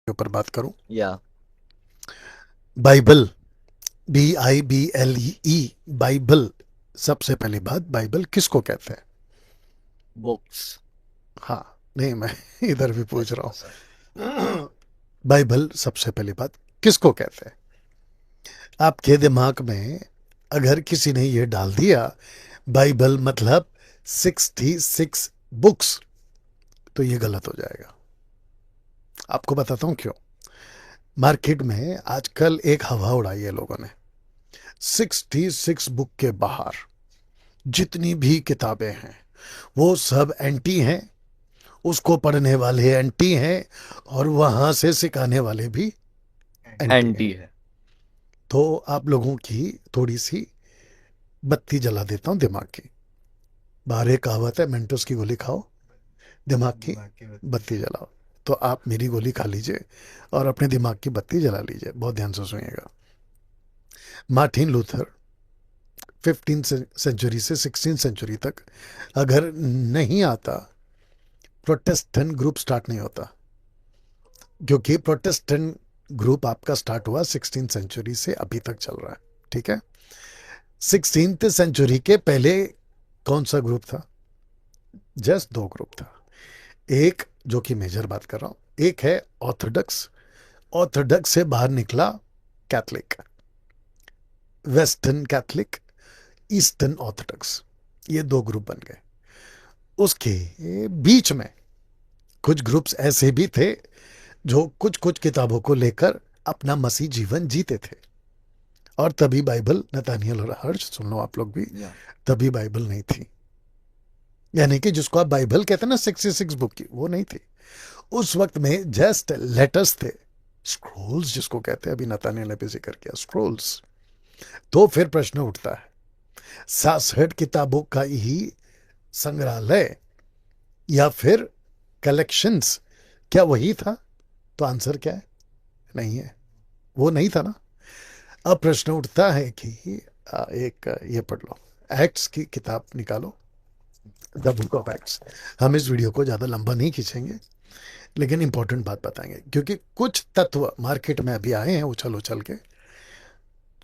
ऊपर बात करूं। या बाइबल, BIBLE, बाइबल। सबसे पहली बात, बाइबल किसको कहते हैं? बुक्स। हाँ, नहीं मैं इधर भी पूछ रहा सर। हूं। बाइबल सबसे पहली बात किसको कहते हैं? आपके दिमाग में अगर किसी ने ये डाल दिया बाइबल मतलब 66 बुक्स, तो ये गलत हो जाएगा। आपको बताता हूं क्यों। मार्केट में आजकल एक हवा उड़ाई है लोगों ने। 66 बुक के बाहर जितनी भी किताबें हैं वो सब एंटी हैं, उसको पढ़ने वाले एंटी हैं, और वहां से सिखाने वाले भी एंटी हैं। एंटी है। तो आप लोगों की थोड़ी सी बत्ती जला देता हूं दिमाग की। बाहर एक कहावत है, मेंटोस की गोली खाओ, दिमाग की बत्ती जलाओ। तो आप मेरी गोली खा लीजिए और अपने दिमाग की बत्ती जला लीजिए। बहुत ध्यान से सुनिएगा। मार्टिन लूथर 15 सेंचुरी से 16 सेंचुरी तक अगर नहीं आता, प्रोटेस्टेंट ग्रुप स्टार्ट नहीं होता। क्योंकि प्रोटेस्टेंट ग्रुप आपका स्टार्ट हुआ 16 सेंचुरी से अभी तक चल रहा है। ठीक है। 16th सेंचुरी के पहले कौन सा ग्रुप था? जस्ट दो ग्रुप था। एक जो कि मेजर बात कर रहा हूं, एक है ऑर्थोडॉक्स। ऑर्थोडॉक्स से बाहर निकला Catholic, western Catholic, eastern Orthodox. ये दो ग्रुप बन गए। उसके बीच में कुछ ग्रुप्स ऐसे भी थे जो कुछ कुछ किताबों को लेकर अपना मसीह जीवन जीते थे। और तभी बाइबल, नतानियल और हर्ष सुन लो आप लोग भी, तभी बाइबल नहीं थी। यानी कि जिसको आप बाइबल कहते हैं ना 66 बुक की, वो नहीं थी। उस वक्त में जस्ट लेटर्स थे, स्क्रोल्स जिसको कहते हैं। अभी नतानियल ने भी जिक्र किया स्क्रोल्स। तो फिर प्रश्न उठता है, 66 किताबों का ही संग्रहालय या फिर कलेक्शंस, क्या वही था? तो आंसर क्या है? नहीं है, वो नहीं था ना। अब प्रश्न उठता है कि एक ये पढ़ लो, एक्ट्स की किताब निकालो, द बुक ऑफ एक्ट्स। हम इस वीडियो को ज्यादा लंबा नहीं खींचेंगे, लेकिन इंपॉर्टेंट बात बताएंगे, क्योंकि कुछ तत्व मार्केट में अभी आए हैं उछल उछल के,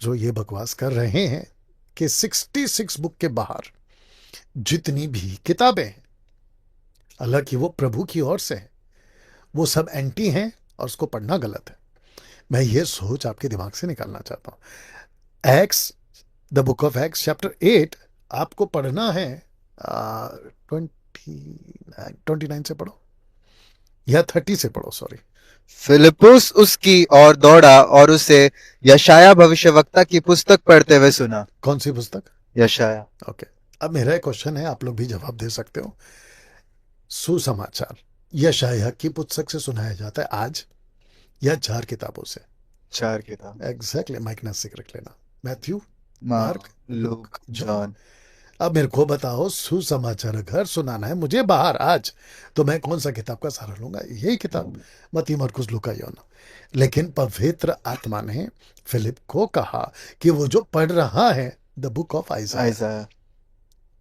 जो ये बकवास कर रहे हैं कि 66 बुक के बाहर जितनी भी किताबें हैं, हालांकि वो प्रभु की ओर से है, वो सब एंटी हैं और उसको पढ़ना गलत है। मैं ये सोच आपके दिमाग से निकालना चाहता हूं। X, the book of x chapter 8 आपको पढ़ना है। 29 से पढ़ो या 30 से पढ़ो, सॉरी। फिलिपुस उसकी ओर दौड़ा और उसे यशाया भविष्यवक्ता की पुस्तक पढ़ते हुए सुना। कौन सी पुस्तक? यशाया। ओके। अब मेरा क्वेश्चन है, आप लोग भी जवाब दे सकते हो। सुसमाचार यशाया की पुस्तक से सुनाया जाता है आज या 4 किताबों से? 4 किताब। एग्जैक्टली। माइक नासिक रख लेना। Matthew, mark, look, John. अब मेरे को बताओ, सुसमाचार अगर सुनाना है मुझे बाहर आज, तो मैं कौन सा किताब का सहारा लूंगा? यही किताब, मत्ती, मरकुस, लूका, योना। लेकिन पवित्र आत्मा ने फिलिप को कहा कि वो जो पढ़ रहा है द बुक ऑफ आइज़ाया,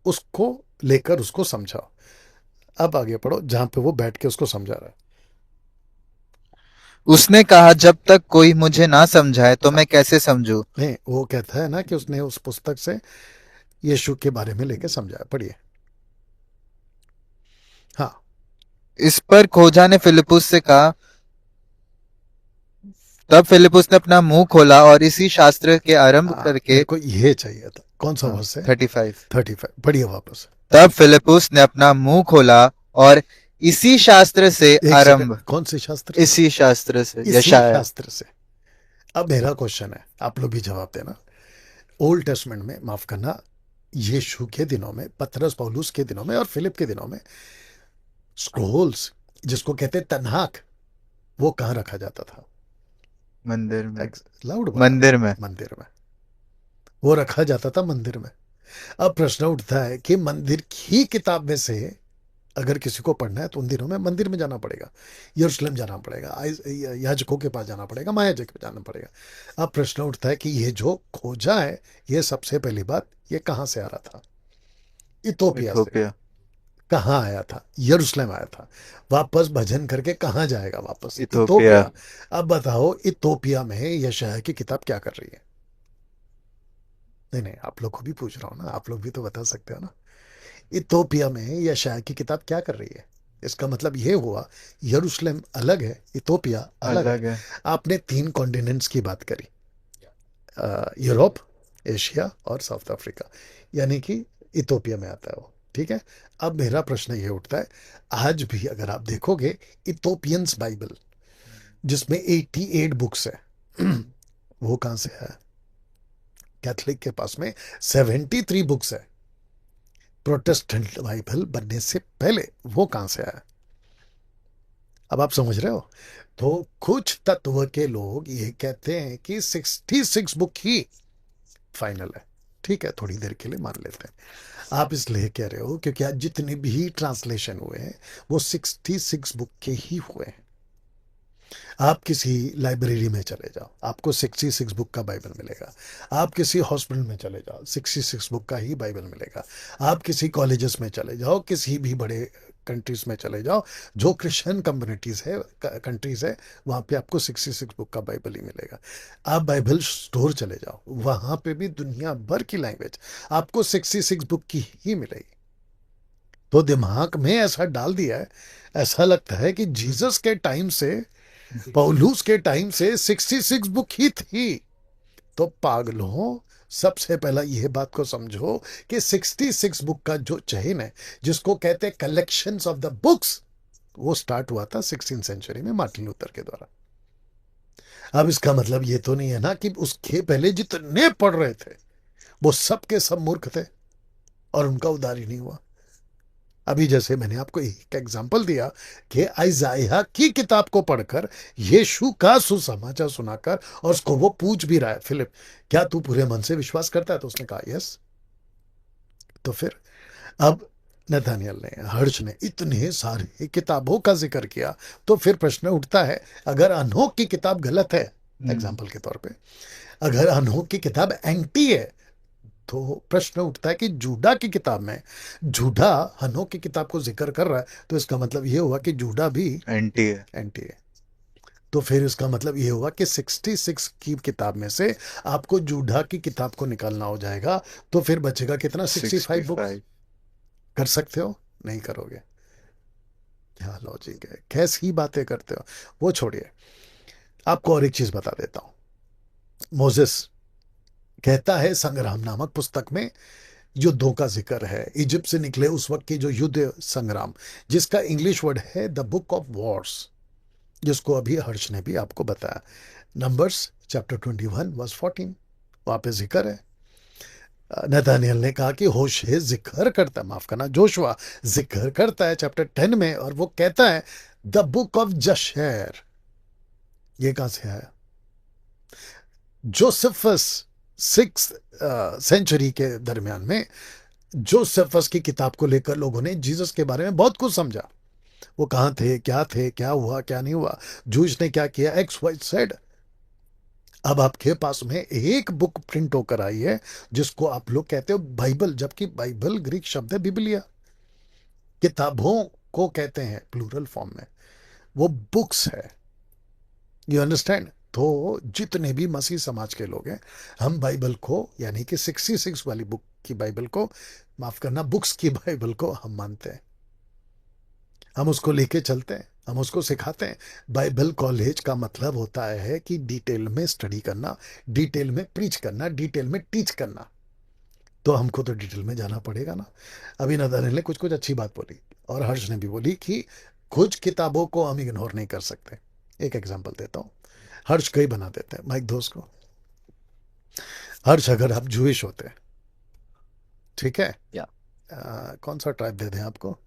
उसको लेकर उसको समझाओ। अब आगे पढ़ो जहां पे वो बैठ के उसको समझा रहा है। उसने कहा, जब तक कोई मुझे ना समझाए तो मैं कैसे समझूं? नहीं, वो कहता है ना कि उसने उस पुस्तक से यीशु के बारे में लेके समझाया। पढ़िए। हाँ। इस पर खोजा ने फिलिपुस से कहा, तब फिलिपुस ने अपना मुंह खोला और इसी शास्त्र के आरंभ करके। मेरे को ये चाहिए था। कौन सा वर्ष है? 35। 35। पढ़िए वापस। तब फिलिपुस ने अपना मुंह खोला और इसी शास्त्र से आरंभ। कौन से शास्त्र? इसी शास्त्र से, इसी यशाया। शास्त्र से। अब मेरा क्वेश्चन है, आप लोग भी जवाब देना। ओल्ड टेस्टमेंट में, माफ करना, यीशु के दिनों में, पतरस पौलुस के दिनों में और फिलिप के दिनों में, स्क्रोल्स जिसको कहते तन्हाक, वो कहां रखा जाता था? मंदिर में। लाउड मंदिर में। मंदिर में वो रखा जाता था, मंदिर में। अब प्रश्न उठता है कि मंदिर की किताब में से अगर किसी को पढ़ना है तो उन दिनों में मंदिर में जाना पड़ेगा, यरूशलेम जाना पड़ेगा, याजकों के पास जाना पड़ेगा, महायाजक के पास जाना पड़ेगा। अब प्रश्न उठता है कि ये जो खोजा है, ये सबसे पहली बात, ये कहां से आ रहा था? इथोपिया से। कहाँ आया था? यरूशलेम आया था। वापस भजन करके कहाँ जाएगा? वापस इथोपिया। अब बताओ इथोपिया में यशायाह की किताब क्या कर रही है? नहीं नहीं, आप लोग को भी पूछ रहा हूँ ना, आप लोग भी तो बता सकते हो ना। इथोपिया में यशायाह की किताब क्या कर रही है? इसका मतलब ये हुआ यरूशलेम अलग है, इथोपिया अलग है। अलग है। आपने 3 कॉन्टिनेंट्स की बात करी, यूरोप, एशिया और साउथ अफ्रीका, यानी कि इथोपिया में आता है वो, ठीक है। अब मेरा प्रश्न ये उठता है, आज भी अगर आप देखोगे इथोपियंस बाइबल जिसमें 88 बुक्स है वो कहां से है? कैथलिक के पास में 73 बुक्स है। प्रोटेस्टेंट बाइबल बनने से पहले वो कहां से आया? अब आप समझ रहे हो? तो कुछ तत्व के लोग ये कहते हैं कि 66 बुक ही फाइनल है। ठीक है, थोड़ी देर के लिए मान लेते हैं। आप इसलिए कह रहे हो क्योंकि आज जितने भी ट्रांसलेशन हुए हैं वो 66 बुक के ही हुए हैं। आप किसी लाइब्रेरी में चले जाओ, आपको 66 बुक का बाइबल मिलेगा। आप किसी हॉस्पिटल में चले जाओ, 66 बुक का ही बाइबल मिलेगा। आप किसी कॉलेजेस में चले जाओ, किसी भी बड़े कंट्रीज में चले जाओ, जो क्रिश्चियन कम्युनिटीज है, कंट्रीज है, वहाँ पे आपको 66 बुक का बाइबल ही मिलेगा। आप बाइबल स्टोर चले जाओ, वहाँ पे भी दुनिया भर की लैंग्वेज आपको 66 बुक की ही मिलेगी। तो दिमाग में ऐसा डाल दिया है, ऐसा लगता है कि जीसस के टाइम से, पौलुस के टाइम से 66 बुक ही थी। तो पागलों, सबसे पहला यह बात को समझो कि 66 बुक का जो चेन है, जिसको कहते हैं कलेक्शंस ऑफ द बुक्स, वो स्टार्ट हुआ था 16th सेंचुरी में मार्टिन लूथर के द्वारा। अब इसका मतलब ये तो नहीं है ना कि उसके पहले जितने पढ़ रहे थे वो सब के सब मूर्ख थे और उनका उद्धार ही नहीं हुआ। अभी जैसे मैंने आपको एक एग्जांपल दिया कि आइजाया की किताब को पढ़कर यीशु का सुसमाचार सुनाकर, और उसको वो पूछ भी रहा है, फिलिप क्या तू पूरे मन से विश्वास करता है? तो उसने कहा यस। तो फिर अब नथानियल ने, हर्ष ने इतने सारे किताबों का जिक्र किया, तो फिर प्रश्न उठता है, अगर अनोख की किताब गलत है, एग्जाम्पल के तौर पे, अगर अनोख की किताब एंटी है, तो प्रश्न उठता है कि जूडा की किताब में, जूडा हनोक की किताब को जिक्र कर रहा है, तो इसका मतलब ये हुआ कि जूडा भी एंटी है। एंटी है। तो फिर इसका मतलब ये हुआ कि 66 की किताब में से आपको जूडा की किताब को निकालना हो जाएगा, तो फिर बचेगा कितना? 65 बुक। कर सकते हो? नहीं करोगे। क्या लॉजिक है? कैसी बातें करते हो? वो छोड़िए, आपको और एक चीज बता देता हूं। मोसेस कहता है संग्राम नामक पुस्तक में, युद्धों का जिक्र है, इजिप्ट से निकले उस वक्त की जो युद्ध संग्राम, जिसका इंग्लिश वर्ड है द बुक ऑफ वॉर्स, जिसको अभी हर्ष ने भी आपको बताया। नंबर्स चैप्टर 21 वर्स 14, वहां पे जिक्र है। नथानियल ने कहा कि होशे जिक्र करता है, माफ करना, जोशुआ जिक्र करता है चैप्टर 10 में, और वो कहता है द बुक ऑफ जशेर। ये कहां से आया? जोसेफस 6th सेंचुरी के दरमियान में जोसेफस की किताब को लेकर लोगों ने जीसस के बारे में बहुत कुछ समझा। वो कहां थे, क्या हुआ, क्या नहीं हुआ, जूस ने क्या किया, एक्स वाई सेड। अब आपके पास में एक बुक प्रिंट होकर आई है जिसको आप लोग कहते हो बाइबल, जबकि बाइबल ग्रीक शब्द है बिबलिया। किताबों को कहते हैं प्लूरल फॉर्म में, वो बुक्स है। You understand? तो जितने भी मसीह समाज के लोग हैं, हम बाइबल को, यानी कि 66 वाली बुक की बाइबल को, माफ करना, बुक्स की बाइबल को हम मानते हैं, हम उसको लेके चलते हैं, हम उसको सिखाते हैं। बाइबल कॉलेज का मतलब होता है कि डिटेल में स्टडी करना, डिटेल में प्रीच करना, डिटेल में टीच करना। तो हमको तो डिटेल में जाना पड़ेगा ना। अभी नदानियल ने कुछ कुछ अच्छी बात बोली, और हर्ष ने भी बोली कि कुछ किताबों को हम इग्नोर नहीं कर सकते। एक एग्जांपल देता हूं, हर्ष कई बना देते हैं माइक दोस्त को। हर्ष, अगर आप जूइश होते, ठीक है, या कौन सा ट्राइब दे दें आपको?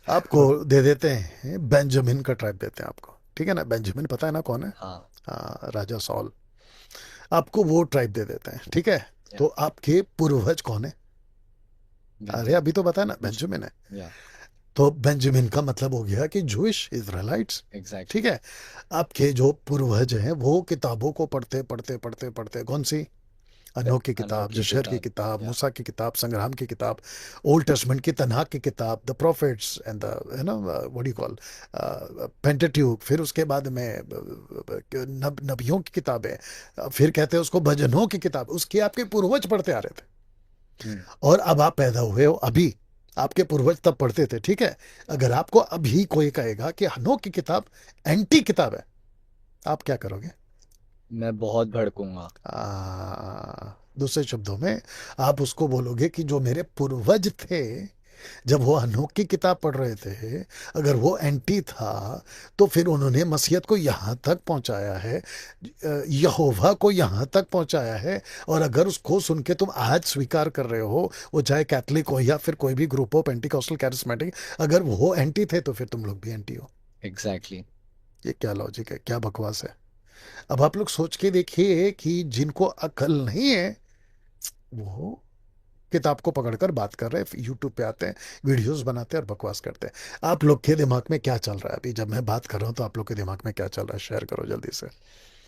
आपको दे देते हैं बेंजामिन का ट्राइब देते हैं आपको, ठीक है ना? बेंजामिन पता है ना कौन है? हाँ राजा सॉल। आपको वो ट्राइब दे देते हैं, ठीक है। तो आपके पूर्वज कौन है? अरे अभी तो बताया ना, बेंजामिन है। या तो बेंजामिन का मतलब हो गया कि जूइश इजराइलाइट्स, एग्जैक्टली ठीक है। आपके जो पूर्वज हैं वो किताबों को पढ़ते पढ़ते पढ़ते पढ़ते, कौन सी? अनोख की किताब, अनोखी जशर की किताब, किताब, या मूसा की किताब, संग्राम की किताब, ओल्ड टेस्टमेंट की तन्हाक की किताब, the prophets and the what do you call Pentateuch, फिर उसके बाद में नबियों की किताबें, फिर कहते हैं उसको भजनों की किताब, उसकी आपके पूर्वज पढ़ते आ रहे थे। और अब आप पैदा हुए हो अभी, आपके पूर्वज तब पढ़ते थे, ठीक है। अगर आपको अभी कोई कहेगा कि हनोक की किताब एंटी किताब है, आप क्या करोगे? मैं बहुत भड़कूंगा। दूसरे शब्दों में आप उसको बोलोगे कि जो मेरे पूर्वज थे जब वो हनोक की किताब पढ़ रहे थे, अगर वो एंटी था तो फिर उन्होंने मसीहत को यहाँ तक पहुँचाया है, यहोवा को यहाँ तक पहुँचाया है। और अगर उसको सुन के तुम आज स्वीकार कर रहे हो, वो चाहे कैथलिक हो या फिर कोई भी ग्रुप हो, पेंटिकॉस्टल, कैरिस्मेटिक, अगर वो एंटी थे तो फिर तुम लोग भी एंटी हो। एग्जैक्टली। ये क्या लॉजिक है, क्या बकवास है? अब आप लोग सोच के देखिए कि जिनको अकल नहीं है वो किताब को पकड़कर बात कर रहे हैं, यूट्यूब पे आते हैं, वीडियोस बनाते हैं और बकवास करते हैं। आप लोग के दिमाग में क्या चल रहा है अभी जब मैं बात कर रहा हूँ? तो आप लोग के दिमाग में क्या चल रहा है, शेयर करो जल्दी से।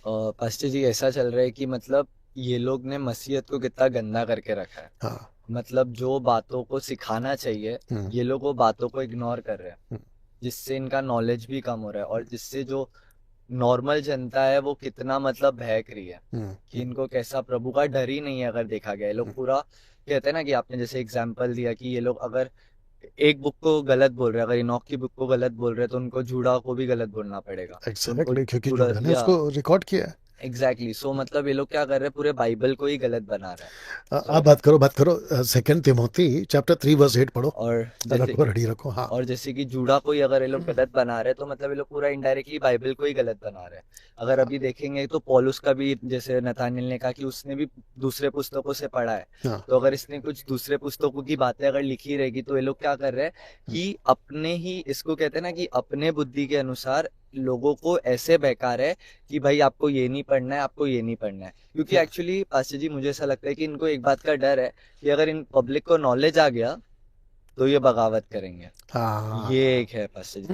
पास्टर जी, ऐसा चल रहा है कि मतलब ये लोग ने मसीहत को कितना गंदा करके रखा है। हाँ। मतलब जो बातों को सिखाना चाहिए, ये लोग वो बातों को इग्नोर कर रहे हैं, जिससे इनका नॉलेज भी कम हो रहा है और जिससे जो नॉर्मल जनता है वो कितना मतलब बहक रही है कि इनको कैसा प्रभु का डर ही नहीं है। अगर देखा गया, ये लोग पूरा कहते हैं ना कि आपने जैसे एग्जाम्पल दिया कि ये लोग अगर एक बुक को गलत बोल रहे हैं, अगर इनॉक की बुक को गलत बोल रहे हैं तो उनको जूडा को भी गलत बोलना पड़ेगा। एग्जैक्टली, क्योंकि पूरा जूडा ने उसको रिकॉर्ड किया है। एग्जैक्टली। सो मतलब ये लोग क्या कर रहे हैं, पूरे बाइबल को ही गलत बना रहे हैं। आप बात करो 2 तिमोथी चैप्टर 3 वर्स 8 पढ़ो। और जैसे रखो, रेडी रखो। हाँ। और जैसे कि जूडा को ही अगर ये लोग गलत बना रहे हैं तो मतलब ये लोग पूरा इनडायरेक्टली बाइबल को ही गलत बना रहे हैं। अगर अभी देखेंगे तो पौलुस का भी, जैसे नथानिएल ने कहा कि उसने भी दूसरे पुस्तकों से पढ़ा है, हाँ। तो अगर इसने कुछ दूसरे पुस्तकों की बातें अगर लिखी रहेगी तो ये लोग क्या कर रहे हैं कि अपने ही, इसको कहते हैं ना कि अपने बुद्धि के अनुसार लोगों को ऐसे बहका रहे हैं कि भाई आपको ये नहीं पढ़ना है, आपको ये नहीं पढ़ना है। क्योंकि एक्चुअली पास्टर जी मुझे ऐसा लगता है कि इनको एक बात का डर है कि अगर इन पब्लिक को नॉलेज आ गया तो ये बगावत करेंगे। हाँ। ये एक है पास्टर जी,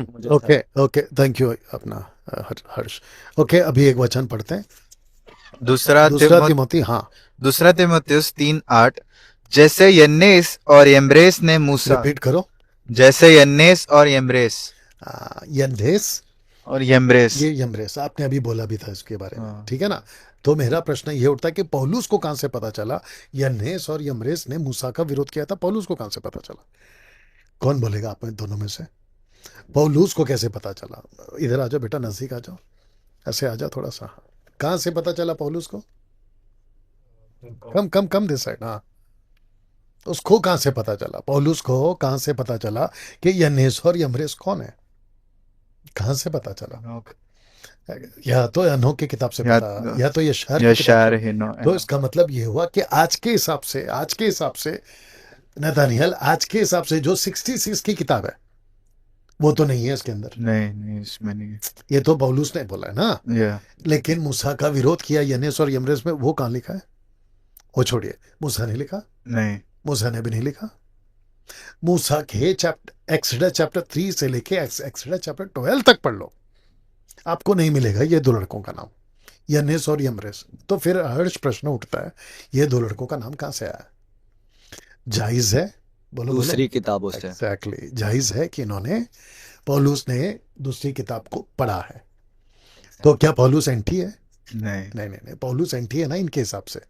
मुझे ऐसा ओके ओके, थैंक यू अपना हर्ष। ओके, अभी एक वचन पढ़ते हैं, दूसरा तिमोथी। हाँ, दूसरा तिमोथियुस 3:8, जैसे यन्नेस और यम्ब्रेस ने मूसा, रिपीट करो। जैसे यन्नेस और यम्ब्रेस यन्नेस और यम्ब्रेस। ये यम्ब्रेस आपने अभी बोला भी था इसके बारे में, हाँ। ठीक है ना। तो मेरा प्रश्न ये उठता है कि पौलुस को कहां से पता चला यन्नेस और यम्ब्रेस ने मूसा का विरोध किया था? पौलुस को कहां से पता चला? कौन बोलेगा आप में दोनों में से? पौलुस को कैसे पता चला? इधर आ जाओ बेटा, नजदीक आ जाओ, ऐसे आ जाओ थोड़ा सा। कहां से पता चला पौलुस को? कम कम कम दिस साइड। हाँ, उसको कहां से पता चला? पौलुस को कहां से पता चला कि यन्नेस और यम्ब्रेस कौन है? कहां से पता चला? या तो अनोख की किताब से पता, या तो यशायाह की किताब से। तो इसका मतलब ये हुआ कि आज के हिसाब से नथानिएल, आज के हिसाब से जो 66 की किताब है वो तो नहीं है इसके अंदर। नहीं, इसमें नहीं। ये तो पौलुस ने बोला है ना। लेकिन मूसा का विरोध किया यन्नेस और यम्ब्रेस में, वो कहां लिखा है? वो छोड़िए, मूसा ने लिखा? नहीं, मूसा ने भी नहीं लिखा। मूसा के एक्सोडस चैप्टर 3 से लेके एक्सोडस चैप्टर 12 तक पढ़ लो, आपको नहीं मिलेगा ये दो लड़कों का नाम, यन्नेस और यम्ब्रेस। तो फिर हर्ष प्रश्न उठता है, ये दो लड़कों का नाम कहां से आया? जायज है? बोलो दूसरी किताबों से। एग्जैक्टली, जायज है कि इन्होंने, पौलुस ने दूसरी किताब को पढ़ा है। तो क्या पौलुस एंटी है? नहीं, पौलुस एंटी है ना इनके हिसाब से।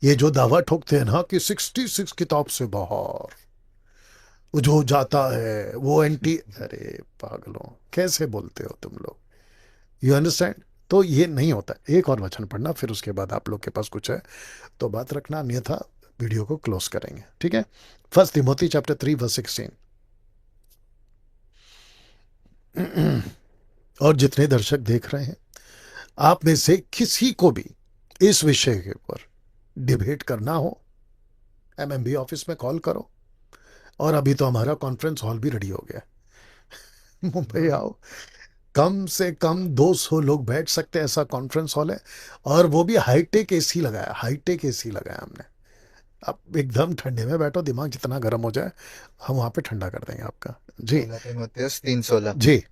ये जो दावा ठोकते हैं ना कि 66 किताब से बाहर जो जाता है वो एंटी, अरे पागलों, कैसे बोलते हो तुम लोग? You understand? तो ये नहीं होता। एक और वचन पढ़ना, फिर उसके बाद आप लोग के पास कुछ है तो बात रखना, अन्यथा वीडियो को क्लोज करेंगे, ठीक है। 1 तिमोथी चैप्टर 3 वर्स 16। और जितने दर्शक देख रहे हैं, आप में से किसी को भी इस विषय के ऊपर डिबेट करना हो, एमएमबी ऑफिस में कॉल करो। और अभी तो हमारा कॉन्फ्रेंस हॉल भी रेडी हो गया, मुंबई आओ, कम से कम 200 लोग बैठ सकते हैं, ऐसा कॉन्फ्रेंस हॉल है। और वो भी हाईटेक एसी लगाया, हाईटेक एसी लगाया हमने। आप एकदम ठंडे में बैठो, दिमाग जितना गर्म हो जाए हम वहां पे ठंडा कर देंगे आपका। जी, 3:16 जी।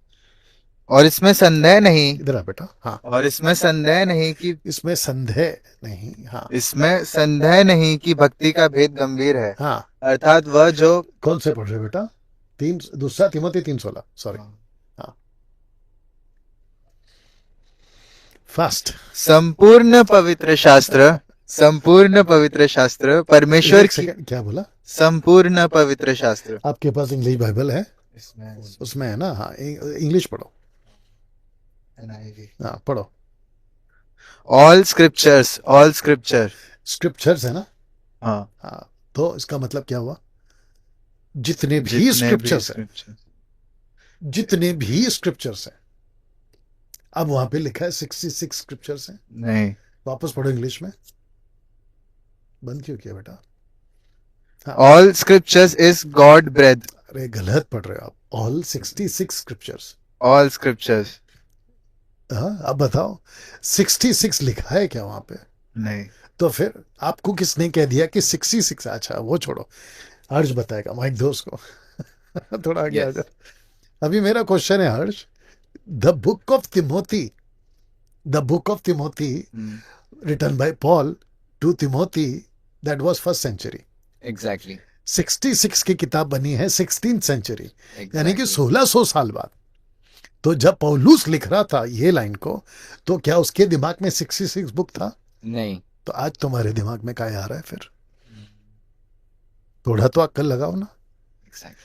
और इसमें संदेह नहीं, इधर आ बेटा, हाँ, और इसमें संदेह नहीं कि इसमें संदेह नहीं, हाँ, इसमें संदेह नहीं कि भक्ति का भेद गंभीर है, हाँ, अर्थात वह जो कौन से पढ़ रहे हो बेटा? दूसरा तिमोथी 3:16, सॉरी, हाँ, फास्ट। संपूर्ण पवित्र शास्त्र, संपूर्ण पवित्र शास्त्र परमेश्वर एक की, सेकंड, क्या बोला? संपूर्ण पवित्र शास्त्र, आपके पास इंग्लिश बाइबल है? इसमें उसमें है ना, हाँ, इंग्लिश पढ़ो, NIV, हाँ, पढ़ो। All scriptures, all scripture, scriptures है ना, हाँ, हाँ, तो इसका मतलब क्या हुआ? जितने भी जितने भी स्क्रिप्चर्स है, स्क्रिप्चर, जितने भी स्क्रिप्चर्स है। अब वहां पे लिखा है 66 स्क्रिप्चर्स हैं। नहीं, वापस पढ़ो इंग्लिश में। बंद क्यों किया बेटा? हाँ, all scriptures is God breath, अरे गलत पढ़ रहे हो आप। All 66 scriptures. ऑल स्क्रिप्चर्स, हाँ, अब बताओ 66 लिखा है क्या वहां पे? नहीं, तो फिर आपको किसने कह दिया कि 66? अच्छा वो छोड़ो, हर्ष बताएगा, माइक दो उसको। थोड़ा आगे आ Yes. जा। अभी मेरा क्वेश्चन है Harsh, the book of Timothy, the book of Timothy written by Paul to Timothy, that was first century. Exactly. 66 की किताब बनी है 16th सेंचुरी, यानी कि Exactly. 1600 साल बाद। तो जब पौलुस लिख रहा था ये लाइन को, तो क्या उसके दिमाग में 66 बुक था? नहीं. तो आज तुम्हारे दिमाग में क्या आ रहा है फिर? थोड़ा तो अक्ल लगाओ ना। Exactly.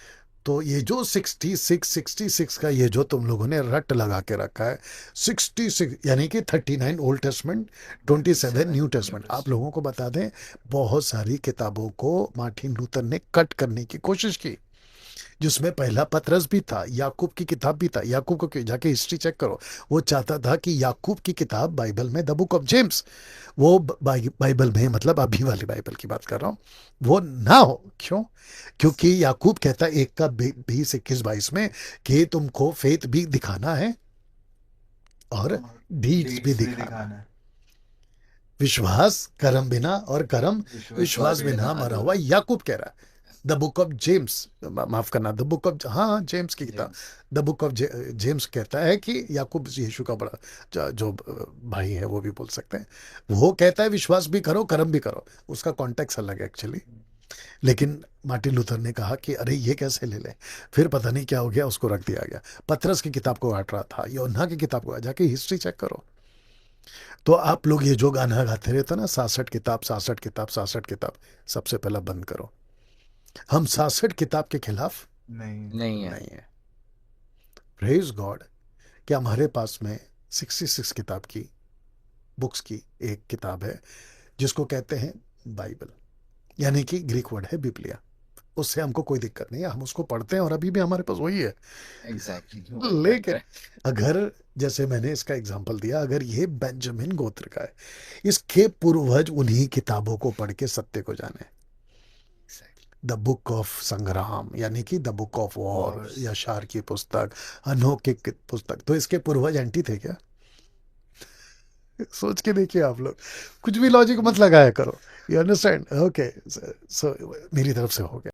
तो ये जो 66 का ये जो तुम लोगों ने रट लगा के रखा है, 66 यानी कि 39 ओल्ड टेस्टमेंट, 27 न्यू टेस्टमेंट। आप लोगों को बता दें, बहुत सारी किताबों को मार्टिन लूथर ने कट करने की कोशिश की, जिसमें पहला पत्रस भी था, याकूब की किताब भी था। याकूब को जाके हिस्ट्री चेक करो। वो चाहता था कि याकूब की किताब बाइबल में, द बुक ऑफ जेम्स, वो बाइबल में, मतलब अभी वाली बाइबल की बात कर रहा हूँ, वो ना हो। क्यों? क्योंकि याकूब कहता है 1 का 20, 21, 22 में कि तुमको फेथ भी दिखाना है और डीड्स भी दिखाना है। विश्वास कर्म बिना और कर्म विश्वास बिना मरा हुआ, याकूब कह रहा है। द बुक ऑफ जेम्स, माफ करना, द बुक ऑफ, हाँ, जेम्स की किताब, द बुक ऑफ जेम्स कहता है कि याकूब यीशु का बड़ा जो भाई है, वो भी बोल सकते हैं, वो कहता है विश्वास भी करो कर्म भी करो। उसका कॉन्टेक्स्ट अलग है एक्चुअली। लेकिन मार्टिन लूथर ने कहा कि अरे ये कैसे ले ले, फिर पता नहीं क्या हो गया, उसको रख दिया गया। पतरस की किताब को काट रहा था, यूहन्ना की किताब को, जाके हिस्ट्री चेक करो। तो आप लोग ये जो गाना गाते रहते ना, 66 किताब 66 किताब 66 किताब, सबसे पहला बंद करो। हम 66 किताब के खिलाफ नहीं है. नहीं है। प्रेज गॉड कि हमारे पास में 66 किताब की बुक्स की एक किताब है, जिसको कहते हैं बाइबल, यानी कि ग्रीक वर्ड है बिब्लिया। उससे हमको कोई दिक्कत नहीं है, हम उसको पढ़ते हैं और अभी भी हमारे पास वही है। Exactly. लेकिन अगर, जैसे मैंने इसका एग्जांपल दिया, अगर ये बेंजामिन गोत्र का है, इसके पूर्वज उन्हीं किताबों को पढ़ के सत्य को जाने। द बुक ऑफ संग्राम, यानी कि द बुक ऑफ वॉर, यशार की पुस्तक, हनोक की पुस्तक, तो इसके पूर्वज एंटी थे क्या? सोच के देखिए आप लोग, कुछ भी लॉजिक मत लगाया करो। You understand? ओके, सो मेरी तरफ से हो गया।